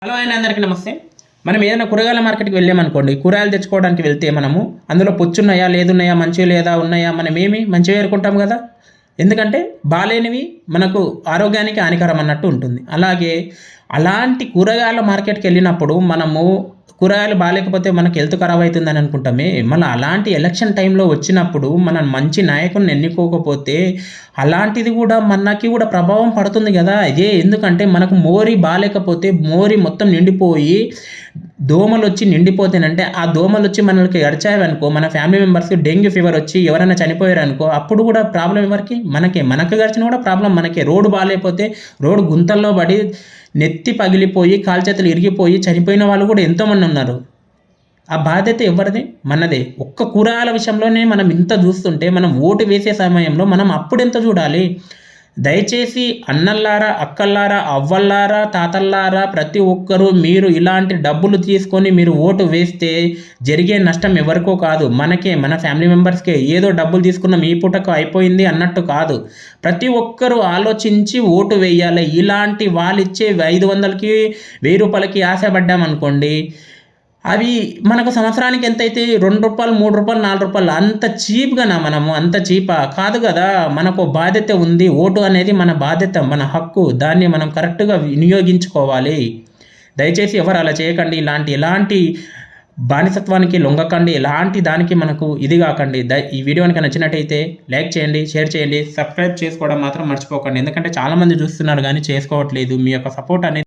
Hello అండి, అందరికీ నమస్తే. మనం ఏదైనా కూరగాయల మార్కెట్కి వెళ్ళామనుకోండి, కూరగాయలు తెచ్చుకోవడానికి వెళ్తే మనము అందులో పుచ్చున్నాయా, లేదున్నాయా, మంచివి లేదా ఉన్నాయా, మనం మంచిగా ఏరుకుంటాం కదా. ఎందుకంటే బాలేనివి మనకు ఆరోగ్యానికి హానికరం అన్నట్టు ఉంటుంది. అలాగే అలాంటి కూరగాయల మార్కెట్కి వెళ్ళినప్పుడు మనము కూరగాయలు బాలేకపోతే మనకు హెల్త్ ఖరాబ్ అవుతుందని అనుకుంటామే. మళ్ళీ అలాంటి ఎలక్షన్ టైంలో వచ్చినప్పుడు మనం మంచి నాయకుడిని ఎన్నుకోకపోతే అలాంటిది కూడా మనకి కూడా ప్రభావం పడుతుంది కదా. ఇదే ఎందుకంటే మనకు మోరీ బాలేకపోతే మోరీ మొత్తం నిండిపోయి దోమలొచ్చి నిండిపోతేనంటే ఆ దోమలొచ్చి మనకి కరిచాయనుకో, మన ఫ్యామిలీ మెంబర్స్‌కి డెంగ్యూ ఫీవర్ వచ్చి ఎవరైనా చనిపోయారనుకో, అప్పుడు కూడా ప్రాబ్లమ్ ఎవరికి? మనకే. మనకు కరిచినా కూడా ప్రాబ్లమ్ మనకే. రోడ్డు బాలేపోతే రోడ్డు గుంతల్లో పడి నెత్తి పగిలిపోయి, కాళ్ళు చేతులు ఇరిగిపోయి చనిపోయిన వాళ్ళు కూడా ఎంతోమందున్నారు. ఆ బాధ్యత ఎవరిది? మనదే. ఒక్క కూరగాయల విషయంలోనే మనం ఇంత చూస్తుంటే, మనం ఓటు వేసే సమయంలో మనం అప్పుడెంత చూడాలి? దయచేసి అన్నల్లారా, అక్కల్లారా, అవ్వల్లారా, తాతల్లారా, ప్రతి ఒక్కరూ మీరు ఇలాంటి డబ్బులు తీసుకొని మీరు ఓటు వేస్తే జరిగే నష్టం ఎవరికో కాదు, మనకే, మన ఫ్యామిలీ మెంబర్స్‌కే. ఏదో డబ్బులు తీసుకున్నాం ఈ పూటకు అయిపోయింది అన్నట్టు కాదు. ప్రతి ఒక్కరూ ఆలోచించి ఓటు వేయాలి. ఇలాంటి వాళ్ళిచ్చే 500కి, రూ. 1000కి ఆశపడ్డామనుకోండి, అవి మనకు సంవత్సరానికి ఎంతైతే రూ. 2, రూ. 3, రూ. 4 అంత చీప్‌గానా మనము? అంత చీపా? కాదు గదా. మనకో బాధ్యత ఉంది. ఓటు అనేది మన బాధ్యత, మన హక్కు. దాన్ని మనం కరెక్ట్‌గా వినియోగించుకోవాలి. దయచేసి ఎవరు అలా చేయకండి. ఎలాంటి బానిసత్వానికి లొంగకండి. ఎలాంటి దానికి మనకు ఇది గాకండి. ఈ వీడియో గనుక నచ్చినట్టయితే లైక్ చేయండి, షేర్ చేయండి, సబ్స్క్రైబ్ చేసుకోవడం మాత్రం మర్చిపోకండి. ఎందుకంటే చాలామంది చూస్తున్నారు గానీ చేసుకోవట్లేదు. మీ యొక్క సపోర్ట్ అనేది